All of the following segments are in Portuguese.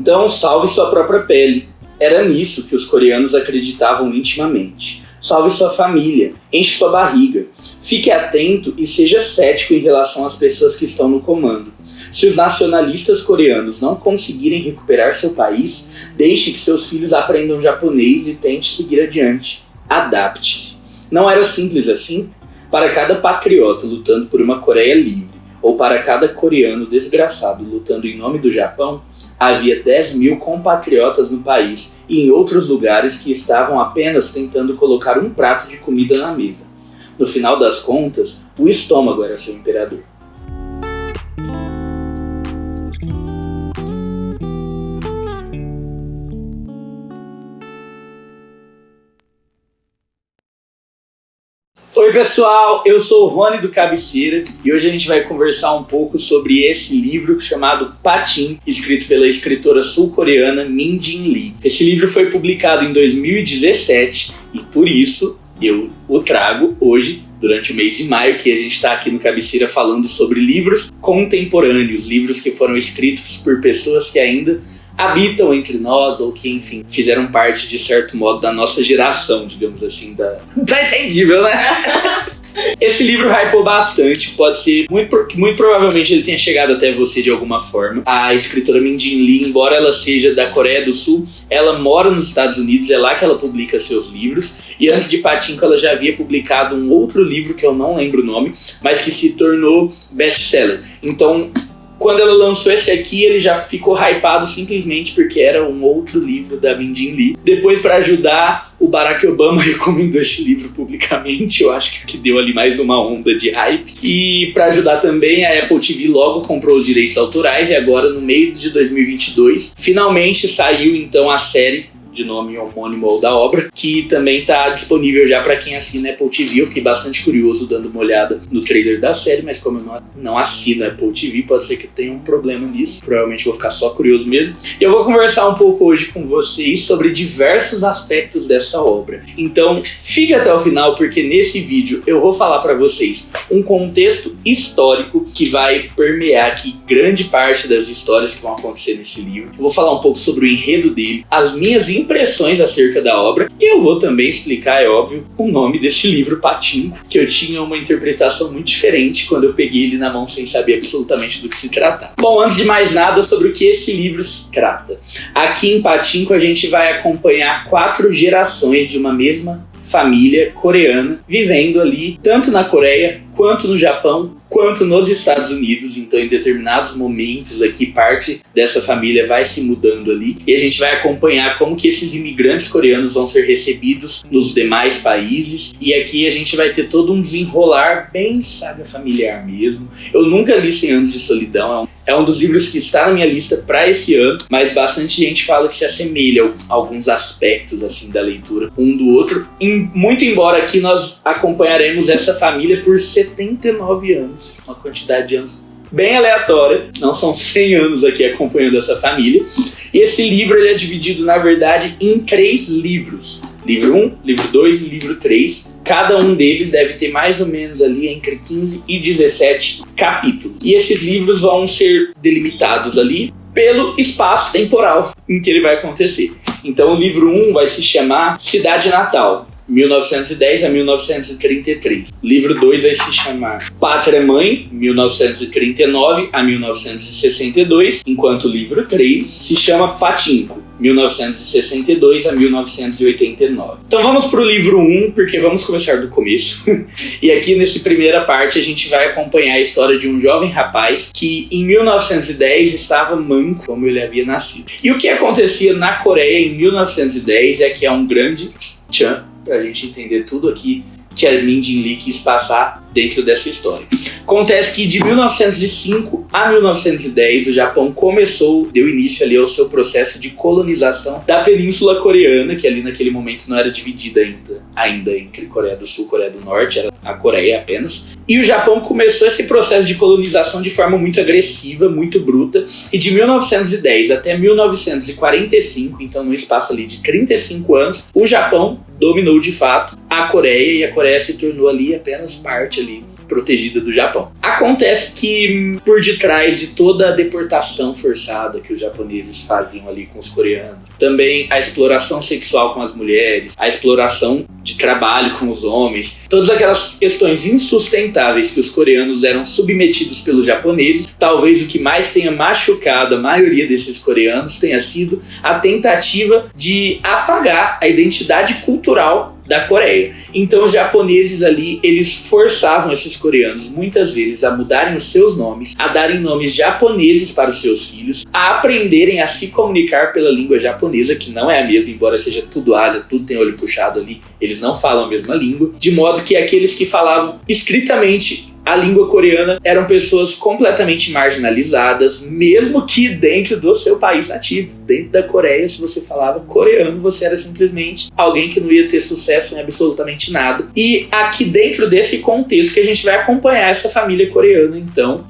Então salve sua própria pele. Era nisso que os coreanos acreditavam intimamente. Salve sua família, enche sua barriga. Fique atento e seja cético em relação às pessoas que estão no comando. Se os nacionalistas coreanos não conseguirem recuperar seu país, deixe que seus filhos aprendam japonês e tente seguir adiante. Adapte-se. Não era simples assim? Para cada patriota lutando por uma Coreia livre, ou para cada coreano desgraçado lutando em nome do Japão, havia 10 mil compatriotas no país e em outros lugares que estavam apenas tentando colocar um prato de comida na mesa. No final das contas, o estômago era seu imperador. Oi pessoal, eu sou o Rony do Cabeceira e hoje a gente vai conversar um pouco sobre esse livro chamado Patin, escrito pela escritora sul-coreana Min Jin Lee. Esse livro foi publicado em 2017 e por isso eu o trago hoje, durante o mês de maio, que a gente está aqui no Cabeceira falando sobre livros contemporâneos, livros que foram escritos por pessoas que ainda habitam entre nós ou que, enfim, fizeram parte, de certo modo, da nossa geração, digamos assim. Tá entendível, né? Esse livro hypou bastante, pode ser, muito provavelmente ele tenha chegado até você de alguma forma. A escritora Min Jin Lee, embora ela seja da Coreia do Sul, ela mora nos Estados Unidos, é lá que ela publica seus livros. E antes de Pachinko ela já havia publicado um outro livro que eu não lembro o nome, mas que se tornou best-seller. Então, quando ela lançou esse aqui, ele já ficou hypado simplesmente porque era um outro livro da Min Jin Lee. Depois, para ajudar, o Barack Obama recomendou esse livro publicamente. Eu acho que deu ali mais uma onda de hype. E para ajudar também, a Apple TV logo comprou os direitos autorais e agora, no meio de 2022, finalmente saiu então a série de nome homônimo da obra, que também está disponível já para quem assina Apple TV. Eu fiquei bastante curioso dando uma olhada no trailer da série, mas como eu não assino Apple TV, pode ser que eu tenha um problema nisso. Provavelmente vou ficar só curioso mesmo. E eu vou conversar um pouco hoje com vocês sobre diversos aspectos dessa obra. Então, fique até o final, porque nesse vídeo eu vou falar para vocês um contexto histórico que vai permear aqui grande parte das histórias que vão acontecer nesse livro. Eu vou falar um pouco sobre o enredo dele, as minhas impressões acerca da obra, e eu vou também explicar, é óbvio, o nome desse livro, Pachinko, que eu tinha uma interpretação muito diferente quando eu peguei ele na mão sem saber absolutamente do que se tratava. Bom, antes de mais nada, sobre o que esse livro se trata. Aqui em Pachinko a gente vai acompanhar 4 gerações de uma mesma família coreana vivendo ali, tanto na Coreia, quanto no Japão, quanto nos Estados Unidos. Então, em determinados momentos aqui, parte dessa família vai se mudando ali e a gente vai acompanhar como que esses imigrantes coreanos vão ser recebidos nos demais países. E aqui a gente vai ter todo um desenrolar bem saga familiar mesmo. Eu nunca li 100 Anos de Solidão, é um dos livros que está na minha lista para esse ano, mas bastante gente fala que se assemelha a alguns aspectos assim da leitura um do outro. Muito embora aqui nós acompanharemos essa família por 79 anos. Uma quantidade de anos bem aleatória, não são 100 anos aqui acompanhando essa família. E esse livro ele é dividido, na verdade, em 3 livros. Livro 1, livro 2 e livro 3. Cada um deles deve ter mais ou menos ali entre 15 e 17 capítulos. E esses livros vão ser delimitados ali pelo espaço temporal em que ele vai acontecer. Então o livro 1 vai se chamar Cidade Natal, 1910 a 1933. Livro 2 vai se chamar Pátria Mãe, 1939 a 1962, enquanto o livro 3 se chama Pachinko, 1962 a 1989. Então vamos para o livro 1, porque vamos começar do começo. E aqui nessa primeira parte a gente vai acompanhar a história de um jovem rapaz que em 1910 estava manco, como ele havia nascido. E o que acontecia na Coreia em 1910 é que é um grande tchan, pra gente entender tudo aqui que a Min Jin Lee quis passar dentro dessa história. Acontece que de 1905 a 1910 o Japão deu início ali ao seu processo de colonização da Península Coreana, que ali naquele momento não era dividida ainda entre Coreia do Sul e Coreia do Norte, era a Coreia apenas. E o Japão começou esse processo de colonização de forma muito agressiva, muito bruta, e de 1910 até 1945, então no espaço ali de 35 anos, o Japão dominou de fato a Coreia, e a Coreia se tornou ali apenas parte ali protegida do Japão. Acontece que por detrás de toda a deportação forçada que os japoneses faziam ali com os coreanos, também a exploração sexual com as mulheres, a exploração de trabalho com os homens, todas aquelas questões insustentáveis que os coreanos eram submetidos pelos japoneses, talvez o que mais tenha machucado a maioria desses coreanos tenha sido a tentativa de apagar a identidade cultural da Coreia. Então os japoneses ali, eles forçavam esses coreanos muitas vezes a mudarem os seus nomes, a darem nomes japoneses para os seus filhos, a aprenderem a se comunicar pela língua japonesa, que não é a mesma, embora seja tudo Ásia, tudo tem olho puxado ali, eles não falam a mesma língua, de modo que aqueles que falavam estritamente a língua coreana eram pessoas completamente marginalizadas, mesmo que dentro do seu país nativo. Dentro da Coreia, se você falava coreano, você era simplesmente alguém que não ia ter sucesso em absolutamente nada. E aqui dentro desse contexto que a gente vai acompanhar essa família coreana,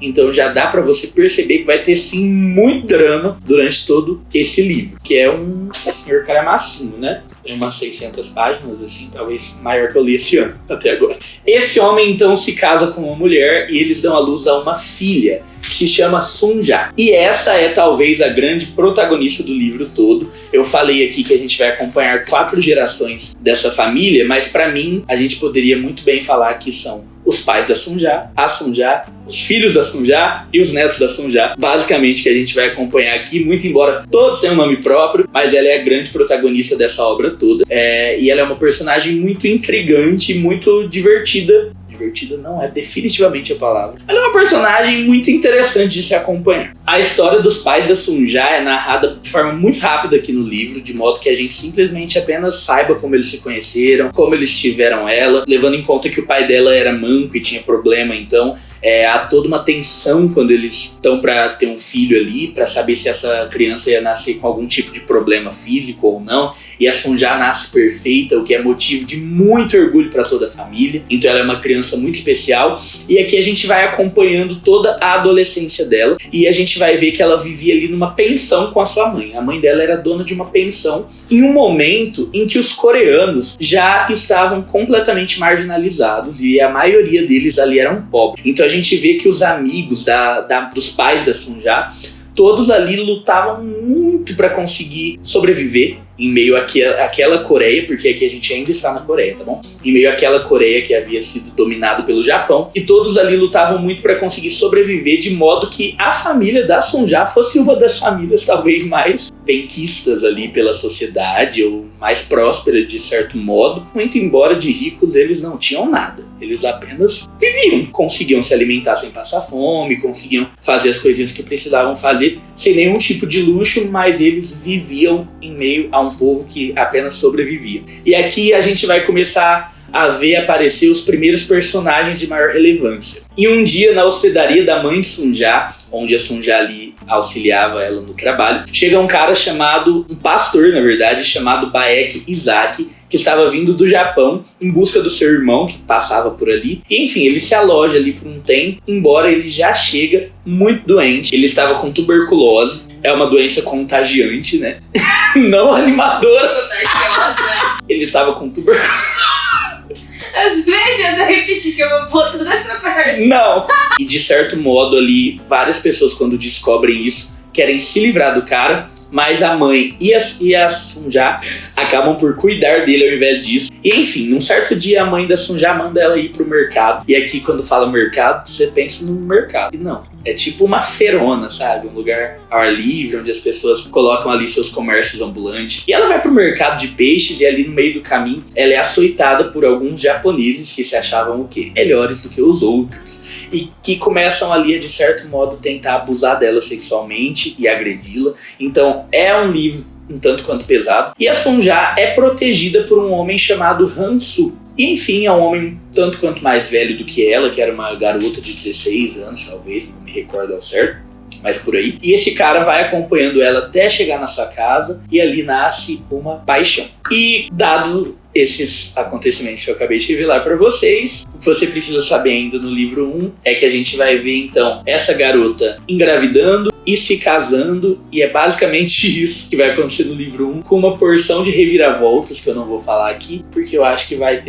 então já dá pra você perceber que vai ter sim muito drama durante todo esse livro, que é um senhor calhamacinho, né? Tem umas 600 páginas, assim, talvez maior que eu li esse ano até agora. Esse homem então se casa com uma mulher e eles dão à luz a uma filha que se chama Sunja. E essa é talvez a grande protagonista do livro todo. Eu falei aqui que a gente vai acompanhar 4 gerações dessa família, mas pra mim a gente poderia muito bem falar que são os pais da Sunja, a Sunja, os filhos da Sunja e os netos da Sunja. Basicamente que a gente vai acompanhar aqui, muito embora todos tenham um nome próprio, mas ela é a grande protagonista dessa obra toda. E ela é uma personagem muito intrigante, muito divertida. Divertida não é definitivamente a palavra. Ela é uma personagem muito interessante de se acompanhar. A história dos pais da Sunja é narrada de forma muito rápida aqui no livro, de modo que a gente simplesmente apenas saiba como eles se conheceram, como eles tiveram ela, levando em conta que o pai dela era manco e tinha problema, então há toda uma tensão quando eles estão para ter um filho ali, para saber se essa criança ia nascer com algum tipo de problema físico ou não, e a Sunja nasce perfeita, o que é motivo de muito orgulho para toda a família. Então ela é uma criança muito especial, e aqui a gente vai acompanhando toda a adolescência dela, e a gente vai ver que ela vivia ali numa pensão com a sua mãe. A mãe dela era dona de uma pensão, em um momento em que os coreanos já estavam completamente marginalizados, e a maioria deles ali eram pobres. Então a gente vê que os amigos dos pais da Sunja, todos ali lutavam muito para conseguir sobreviver em meio àquela Coreia, porque aqui a gente ainda está na Coreia, tá bom? Em meio àquela Coreia que havia sido dominado pelo Japão, e todos ali lutavam muito para conseguir sobreviver, de modo que a família da Sunja fosse uma das famílias talvez mais benquistas ali pela sociedade, ou mais próspera de certo modo. Muito embora de ricos eles não tinham nada, eles apenas viviam, conseguiam se alimentar sem passar fome, conseguiam fazer as coisinhas que precisavam fazer sem nenhum tipo de luxo, mas eles viviam em meio a um povo que apenas sobrevivia. E aqui a gente vai começar a ver aparecer os primeiros personagens de maior relevância. E um dia, na hospedaria da mãe de Sunja, onde a Sunja ali auxiliava ela no trabalho, chega um cara um pastor, na verdade, chamado Baek Isaki, que estava vindo do Japão em busca do seu irmão, que passava por ali. E, enfim, ele se aloja ali por um tempo, embora ele já chega muito doente. Ele estava com tuberculose, é uma doença contagiante, né? Não animadora. Ele estava com tuberculose. Às vezes eu repetir que eu vou pôr toda essa parte. Não. E de certo modo ali, várias pessoas quando descobrem isso, querem se livrar do cara, mas a mãe e a Sunja acabam por cuidar dele ao invés disso. E enfim, num certo dia a mãe da Sunja manda ela ir pro mercado. E aqui quando fala mercado, você pensa num mercado. E não, é tipo uma feirona, sabe? Um lugar ao ar livre, onde as pessoas colocam ali seus comércios ambulantes. E ela vai pro mercado de peixes e ali no meio do caminho ela é açoitada por alguns japoneses que se achavam o quê? Melhores do que os outros. E que começam ali a, de certo modo, tentar abusar dela sexualmente e agredi-la. Então é um livro um tanto quanto pesado. E a Sunja é protegida por um homem chamado Han-Soo. E enfim, é um homem tanto quanto mais velho do que ela, que era uma garota de 16 anos, talvez, não me recordo ao certo, mas por aí. E esse cara vai acompanhando ela até chegar na sua casa, e ali nasce uma paixão. E dado esses acontecimentos que eu acabei de revelar para vocês, o que você precisa saber ainda no livro 1 é que a gente vai ver então essa garota engravidando, e se casando, e é basicamente isso que vai acontecer no livro 1, com uma porção de reviravoltas que eu não vou falar aqui, porque eu acho que vai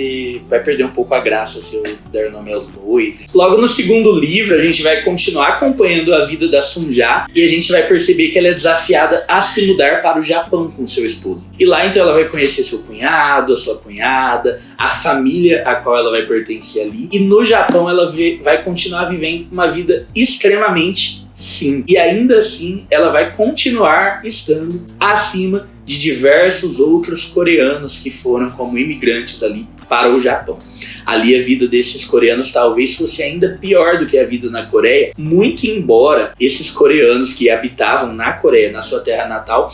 perder um pouco a graça se eu der nome aos bois. Logo no segundo livro, a gente vai continuar acompanhando a vida da Sunja, e a gente vai perceber que ela é desafiada a se mudar para o Japão com seu esposo. E lá então ela vai conhecer seu cunhado, a sua cunhada, a família a qual ela vai pertencer ali, e no Japão ela vai continuar vivendo uma vida extremamente simples. E ainda assim ela vai continuar estando acima de diversos outros coreanos que foram como imigrantes ali para o Japão. Ali a vida desses coreanos talvez fosse ainda pior do que a vida na Coreia, muito embora esses coreanos que habitavam na Coreia, na sua terra natal,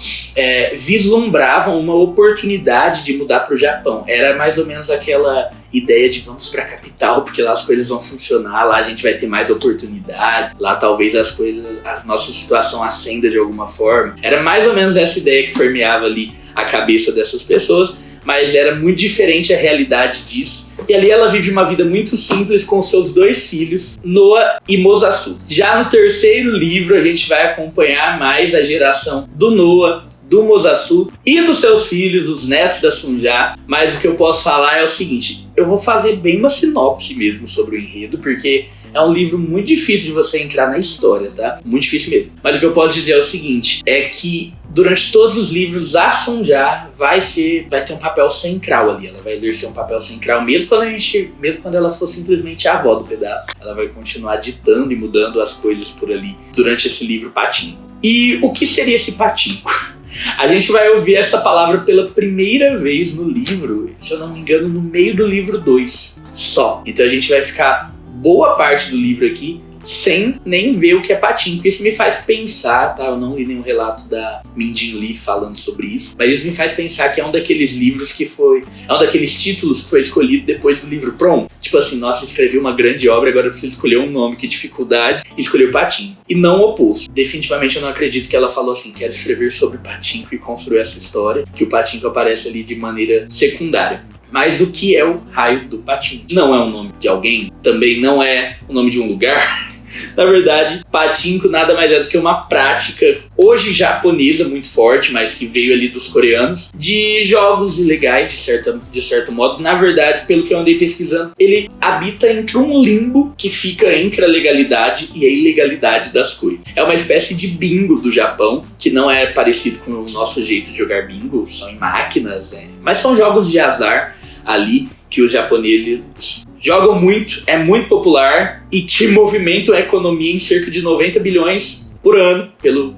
vislumbravam uma oportunidade de mudar para o Japão. Era mais ou menos aquela ideia de vamos para a capital, porque lá as coisas vão funcionar, lá a gente vai ter mais oportunidade, lá talvez a nossa situação ascenda de alguma forma. Era mais ou menos essa ideia que permeava ali a cabeça dessas pessoas, mas era muito diferente a realidade disso. E ali ela vive uma vida muito simples com seus 2 filhos, Noah e Mosasu. Já no terceiro livro a gente vai acompanhar mais a geração do Noah, do Mosasu e dos seus filhos, os netos da Sunja. Mas o que eu posso falar é o seguinte: eu vou fazer bem uma sinopse mesmo sobre o enredo, porque é um livro muito difícil de você entrar na história, tá? Muito difícil mesmo. Mas o que eu posso dizer é o seguinte, é que durante todos os livros a Sunja vai ter um papel central ali. Ela vai exercer um papel central, mesmo quando ela for simplesmente a avó do pedaço. Ela vai continuar ditando e mudando as coisas por ali durante esse livro Pachinko. E o que seria esse Pachinko? A gente vai ouvir essa palavra pela primeira vez no livro, se eu não me engano, no meio do livro 2 só. Então a gente vai ficar boa parte do livro aqui sem nem ver o que é Pachinko. Isso me faz pensar, tá? Eu não li nenhum relato da Min-Jin Lee falando sobre isso, mas isso me faz pensar que é um daqueles livros é um daqueles títulos que foi escolhido depois do livro pronto. Tipo assim, nossa, escrevi uma grande obra, agora eu preciso escolher um nome, que dificuldade, e escolheu Pachinko. E não o oposto. Definitivamente eu não acredito que ela falou assim, quero escrever sobre Pachinko e construir essa história, que o Pachinko aparece ali de maneira secundária. Mas o que é o raio do Pachinko? Não é o nome de alguém, também não é o nome de um lugar. Na verdade, Pachinko nada mais é do que uma prática, hoje japonesa muito forte, mas que veio ali dos coreanos, de jogos ilegais, de certo modo. Na verdade, pelo que eu andei pesquisando, ele habita entre um limbo que fica entre a legalidade e a ilegalidade das coisas. É uma espécie de bingo do Japão, que não é parecido com o nosso jeito de jogar bingo, são em máquinas, mas são jogos de azar ali que os japoneses jogam muito, é muito popular e que movimentam a economia em cerca de 90 bilhões por ano,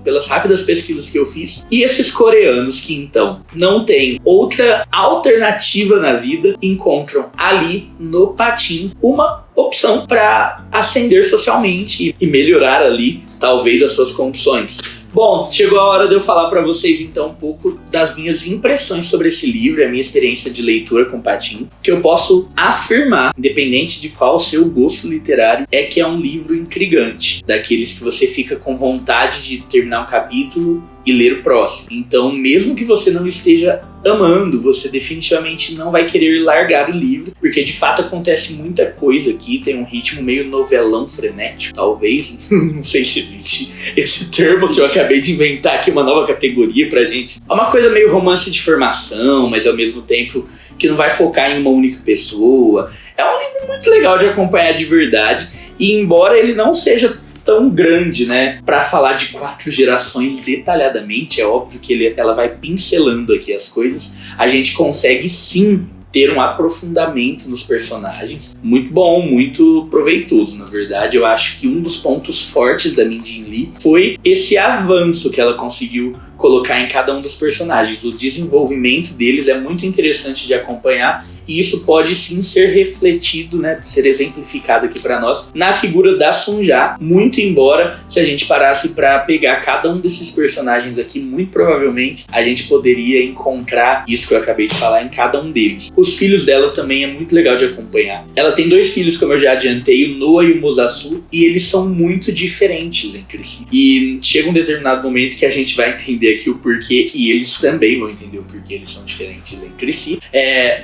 pelas rápidas pesquisas que eu fiz. E esses coreanos que então não têm outra alternativa na vida, encontram ali no Pachinko uma opção para ascender socialmente e melhorar ali talvez as suas condições. Bom, chegou a hora de eu falar para vocês então um pouco das minhas impressões sobre esse livro, a minha experiência de leitura com Pachinko, que eu posso afirmar, independente de qual o seu gosto literário, é que é um livro intrigante, daqueles que você fica com vontade de terminar um capítulo e ler o próximo. Então, mesmo que você não esteja amando, você definitivamente não vai querer largar o livro, porque de fato acontece muita coisa aqui, tem um ritmo meio novelão frenético, talvez, não sei se existe esse termo que eu acabei de inventar aqui, uma nova categoria pra gente. É uma coisa meio romance de formação, mas ao mesmo tempo que não vai focar em uma única pessoa. É um livro muito legal de acompanhar de verdade, e embora ele não seja tão grande, né, para falar de 4 gerações detalhadamente, é óbvio que ela vai pincelando aqui as coisas, a gente consegue sim ter um aprofundamento nos personagens muito bom, muito proveitoso. Na verdade, eu acho que um dos pontos fortes da Min-Jin Lee foi esse avanço que ela conseguiu colocar em cada um dos personagens. O desenvolvimento deles é muito interessante de acompanhar, e isso pode sim ser refletido, né, ser exemplificado aqui para nós na figura da Sunja, muito embora se a gente parasse para pegar cada um desses personagens aqui, muito provavelmente a gente poderia encontrar isso que eu acabei de falar em cada um deles. Os filhos dela também é muito legal de acompanhar. Ela tem 2 filhos, como eu já adiantei, o Noah e o Mosasu, e eles são muito diferentes entre si. E chega um determinado momento que a gente vai entender aqui o porquê, e eles também vão entender o porquê eles são diferentes entre si.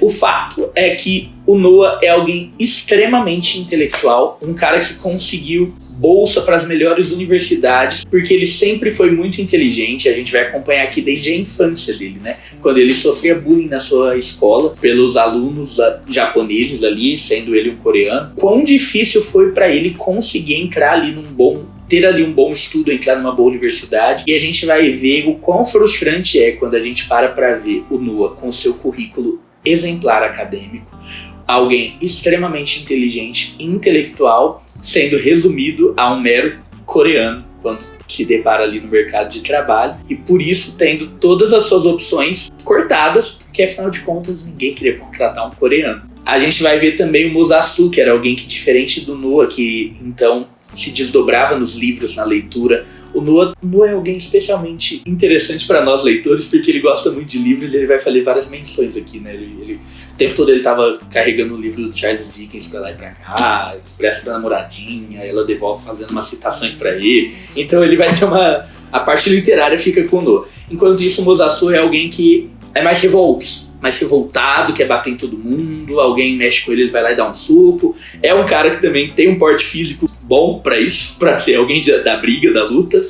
O fato é que o Noah é alguém extremamente intelectual, um cara que conseguiu bolsa para as melhores universidades, porque ele sempre foi muito inteligente. A gente vai acompanhar aqui desde a infância dele, né? Quando ele sofria bullying na sua escola pelos alunos japoneses ali, sendo ele um coreano. Quão difícil foi para ele conseguir entrar ali ter ali um bom estudo, entrar numa boa universidade. E a gente vai ver o quão frustrante é quando a gente para ver o Noah com seu currículo exemplar acadêmico, alguém extremamente inteligente e intelectual, sendo resumido a um mero coreano quando se depara ali no mercado de trabalho, e por isso tendo todas as suas opções cortadas, porque afinal de contas ninguém queria contratar um coreano. A gente vai ver também o Musasu, que era alguém que, diferente do Noah, que então se desdobrava nos livros, na leitura. O Noah é alguém especialmente interessante para nós leitores, porque ele gosta muito de livros e ele vai fazer várias menções aqui, né? O tempo todo ele estava carregando o livro do Charles Dickens para lá e para cá, expressa pra namoradinha, ela devolve fazendo umas citações para ele. Então ele vai ter a parte literária fica com o Noah. Enquanto isso, o Musasu é alguém que é mais revoltado, quer bater em todo mundo, alguém mexe com ele, ele vai lá e dá um suco. É um cara que também tem um porte físico bom para isso, para ser alguém da briga, da luta.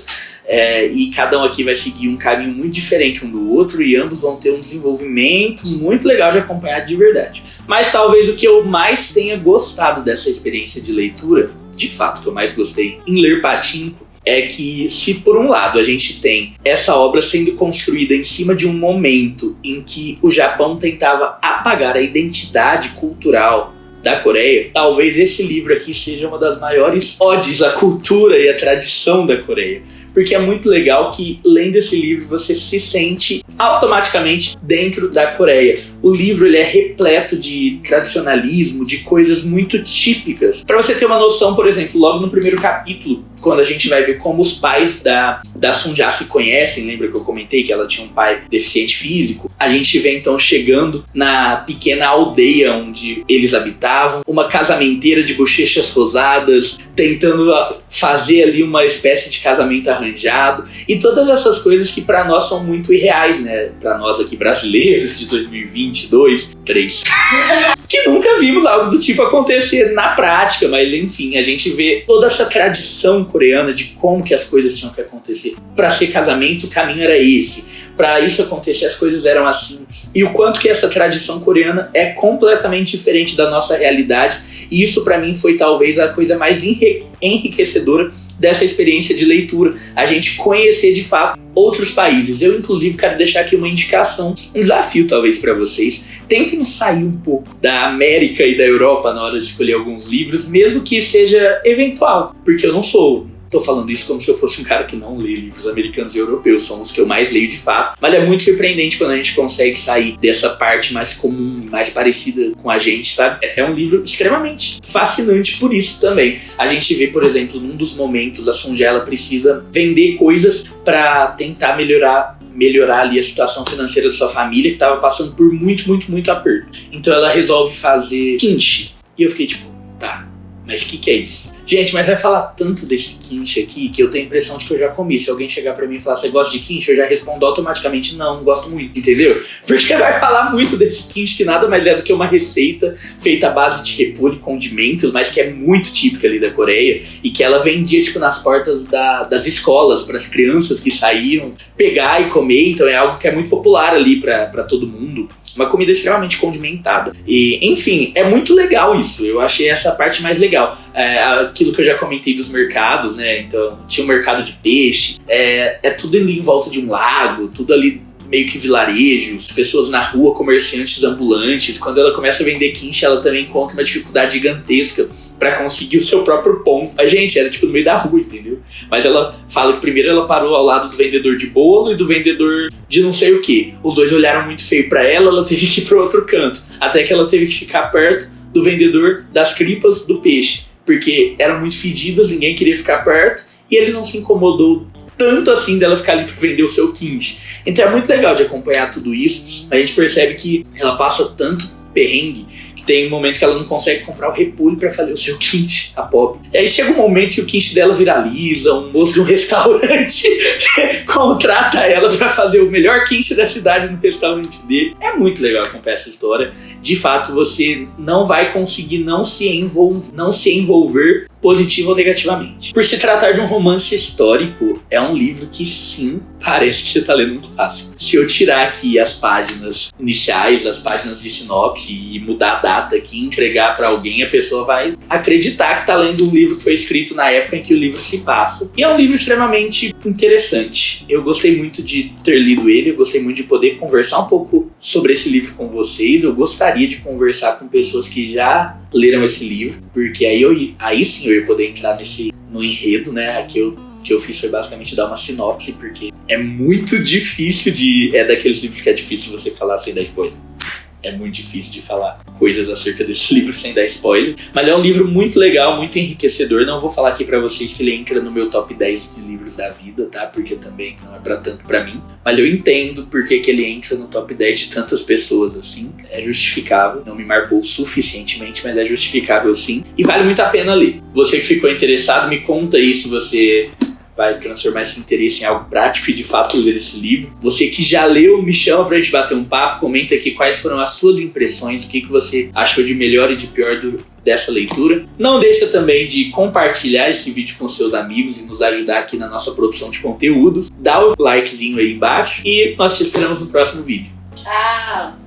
E cada um aqui vai seguir um caminho muito diferente um do outro, e ambos vão ter um desenvolvimento muito legal de acompanhar de verdade. Mas talvez o que eu mais tenha gostado dessa experiência de leitura, de fato que eu mais gostei em ler Pachinko, é que, se por um lado a gente tem essa obra sendo construída em cima de um momento em que o Japão tentava apagar a identidade cultural da Coreia, talvez esse livro aqui seja uma das maiores odes à cultura e à tradição da Coreia. Porque é muito legal que, lendo esse livro, você se sente automaticamente dentro da Coreia. O livro ele é repleto de tradicionalismo, de coisas muito típicas. Para você ter uma noção, por exemplo, logo no primeiro capítulo, quando a gente vai ver como os pais da Sunja se conhecem, lembra que eu comentei que ela tinha um pai deficiente físico? A gente vê então chegando na pequena aldeia onde eles habitavam, uma casamenteira de bochechas rosadas, tentando fazer ali uma espécie de casamento arranjado, e todas essas coisas que para nós são muito irreais, né? Para nós aqui brasileiros de 2022, 3, que nunca vimos algo do tipo acontecer na prática, mas enfim, a gente vê toda essa tradição coreana de como que as coisas tinham que acontecer. Para ser casamento, o caminho era esse. Para isso acontecer, as coisas eram assim. E o quanto que essa tradição coreana é completamente diferente da nossa realidade. E isso para mim foi talvez a coisa mais enriquecedora dessa experiência de leitura, a gente conhecer de fato outros países. Eu inclusive quero deixar aqui uma indicação, um desafio talvez para vocês. Tentem sair um pouco da América e da Europa na hora de escolher alguns livros, mesmo que seja eventual, porque eu não tô falando isso como se eu fosse um cara que não lê livros americanos e europeus, são os que eu mais leio de fato, mas é muito surpreendente quando a gente consegue sair dessa parte mais comum, mais parecida com a gente, sabe? É um livro extremamente fascinante por isso também. A gente vê, por exemplo, num dos momentos a Sunja precisa vender coisas para tentar melhorar ali a situação financeira da sua família, que estava passando por muito aperto. Então ela resolve fazer kimchi. E eu fiquei tipo, tá, mas o que é isso? Gente, mas vai falar tanto desse kimchi aqui que eu tenho a impressão de que eu já comi. Se alguém chegar pra mim e falar, você gosta de kimchi? Eu já respondo automaticamente, não gosto muito, entendeu? Porque vai falar muito desse kimchi que nada mais é do que uma receita feita à base de repolho e condimentos, mas que é muito típica ali da Coreia e que ela vendia, tipo, nas portas das escolas para as crianças que saíam pegar e comer. Então é algo que é muito popular ali pra todo mundo. Uma comida extremamente condimentada. E, enfim, é muito legal isso. Eu achei essa parte mais legal. Aquilo que eu já comentei dos mercados, né? Então, tinha um mercado de peixe. É tudo ali em volta de um lago, tudo ali meio que vilarejos, pessoas na rua, comerciantes ambulantes. Quando ela começa a vender kimchi, ela também encontra uma dificuldade gigantesca para conseguir o seu próprio pão. A gente era tipo no meio da rua, entendeu? Mas ela fala que primeiro ela parou ao lado do vendedor de bolo e do vendedor de não sei o que. Os dois olharam muito feio para ela teve que ir pro outro canto. Até que ela teve que ficar perto do vendedor das tripas do peixe, porque eram muito fedidas, ninguém queria ficar perto, e ele não se incomodou tanto assim dela ficar ali para vender o seu kimchi. Então é muito legal de acompanhar tudo isso. A gente percebe que ela passa tanto perrengue que tem um momento que ela não consegue comprar o repolho para fazer o seu kimchi, a pobre. E aí chega um momento que o kimchi dela viraliza, um moço de um restaurante contrata ela para fazer o melhor kimchi da cidade no restaurante dele. É muito legal acompanhar essa história. De fato, você não vai conseguir não se envolver positiva ou negativamente. Por se tratar de um romance histórico, é um livro que sim, parece que você está lendo um clássico. Se eu tirar aqui as páginas iniciais, as páginas de sinopse e mudar a data aqui, entregar para alguém, a pessoa vai acreditar que está lendo um livro que foi escrito na época em que o livro se passa. E é um livro extremamente interessante. Eu gostei muito de ter lido ele, eu gostei muito de poder conversar um pouco sobre esse livro com vocês. Eu gostaria de conversar com pessoas que já leram esse livro, porque aí sim eu ia poder entrar no enredo, né? Aqui que eu fiz foi basicamente dar uma sinopse, porque é muito difícil é daqueles livros que é difícil de você falar sem dar spoiler. É muito difícil de falar coisas acerca desse livro sem dar spoiler. Mas é um livro muito legal, muito enriquecedor. Não vou falar aqui pra vocês que ele entra no meu top 10 de livros da vida, tá? Porque também não é pra tanto pra mim. Mas eu entendo porque que ele entra no top 10 de tantas pessoas, assim. É justificável. Não me marcou suficientemente, mas é justificável sim. E vale muito a pena ler. Você que ficou interessado, me conta aí se você vai transformar esse interesse em algo prático e de fato ler esse livro. Você que já leu, me chama pra gente bater um papo, comenta aqui quais foram as suas impressões, o que você achou de melhor e de pior dessa leitura. Não deixa também de compartilhar esse vídeo com seus amigos e nos ajudar aqui na nossa produção de conteúdos. Dá o likezinho aí embaixo e nós te esperamos no próximo vídeo. Tchau!